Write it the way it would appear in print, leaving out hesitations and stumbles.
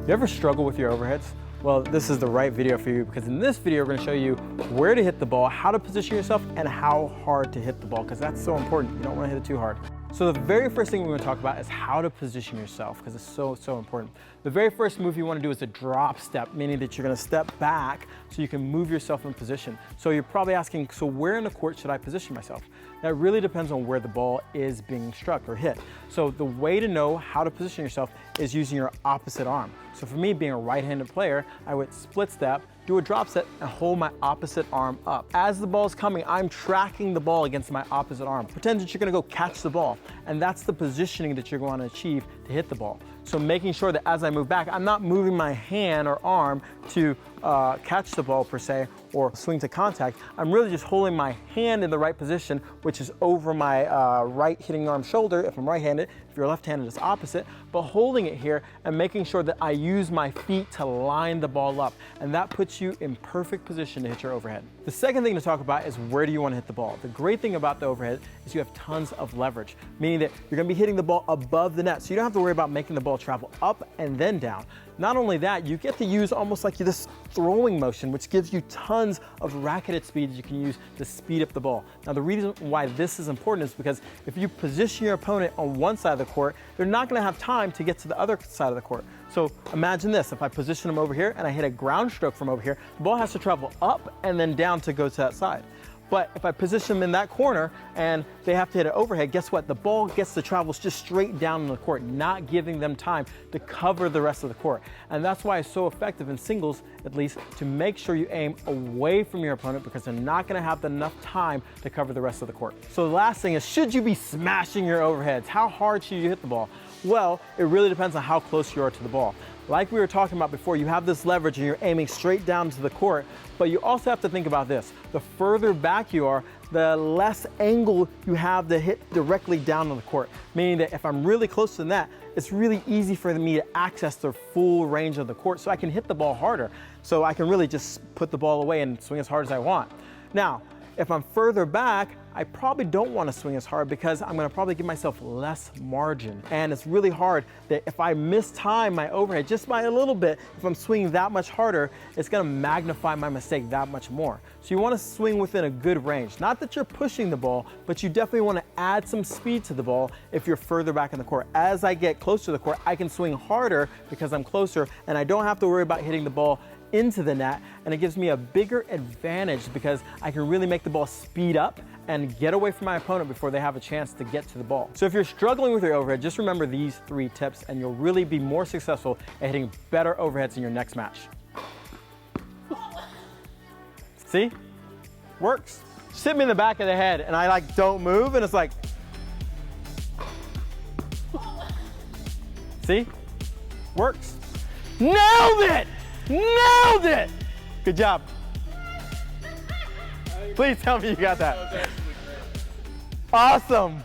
You ever struggle with your overheads? Well, this is the right video for you, because in this video, we're gonna show you where to hit the ball, how to position yourself, and how hard to hit the ball, because that's so important. You don't wanna hit it too hard. So the very first thing we're gonna talk about is how to position yourself, because it's so important. The very first move you wanna do is a drop step, meaning that you're gonna step back so you can move yourself in position. So you're probably asking, so where in the court should I position myself? That really depends on where the ball is being struck or hit. So the way to know how to position yourself is using your opposite arm. So for me, being a right-handed player, I would split step, do a drop set, and hold my opposite arm up. As the ball is coming, I'm tracking the ball against my opposite arm. Pretend that you're gonna go catch the ball, and that's the positioning that you're going to achieve to hit the ball. So making sure that as I move back, I'm not moving my hand or arm to catch the ball per se, or swing to contact. I'm really just holding my hand in the right position, which is over my right hitting arm shoulder if I'm right-handed. If you're left-handed, it's opposite, but holding it here and making sure that I use my feet to line the ball up, and that puts you in perfect position to hit your overhead. The second thing to talk about is where do you want to hit the ball. The great thing about the overhead is you have tons of leverage, meaning that you're going to be hitting the ball above the net, so you don't have to worry about making the ball travel up and then down. Not only that, you get to use almost like this throwing motion, which gives you tons of racketed speed that you can use to speed up the ball. Now, the reason why this is important is because if you position your opponent on one side of the court, they're not going to have time to get to the other side of the court. So imagine this, if I position them over here and I hit a ground stroke from over here, the ball has to travel up and then down to go to that side. But if I position them in that corner and they have to hit an overhead, guess what? The ball gets to travel just straight down in the court, not giving them time to cover the rest of the court. And that's why it's so effective in singles, at least, to make sure you aim away from your opponent, because they're not gonna have enough time to cover the rest of the court. So the last thing is, should you be smashing your overheads? How hard should you hit the ball? Well, it really depends on how close you are to the ball. Like we were talking about before, you have this leverage and you're aiming straight down to the court, but you also have to think about this. The further back you are, the less angle you have to hit directly down on the court. Meaning that if I'm really close to the net, it's really easy for me to access the full range of the court, so I can hit the ball harder. So I can really just put the ball away and swing as hard as I want. Now, if I'm further back, I probably don't want to swing as hard, because I'm going to probably give myself less margin. And it's really hard that if I mistime my overhead just by a little bit, if I'm swinging that much harder, it's going to magnify my mistake that much more. So you want to swing within a good range. Not that you're pushing the ball, but you definitely want to add some speed to the ball if you're further back in the court. As I get closer to the court, I can swing harder because I'm closer, and I don't have to worry about hitting the ball into the net, and it gives me a bigger advantage because I can really make the ball speed up and get away from my opponent before they have a chance to get to the ball. So if you're struggling with your overhead, just remember these 3 tips and you'll really be more successful at hitting better overheads in your next match. See? Works. Just hit me in the back of the head and I don't move, and it's like, see? Works. Nailed it! Nailed it! Good job. Please tell me you got that. Awesome.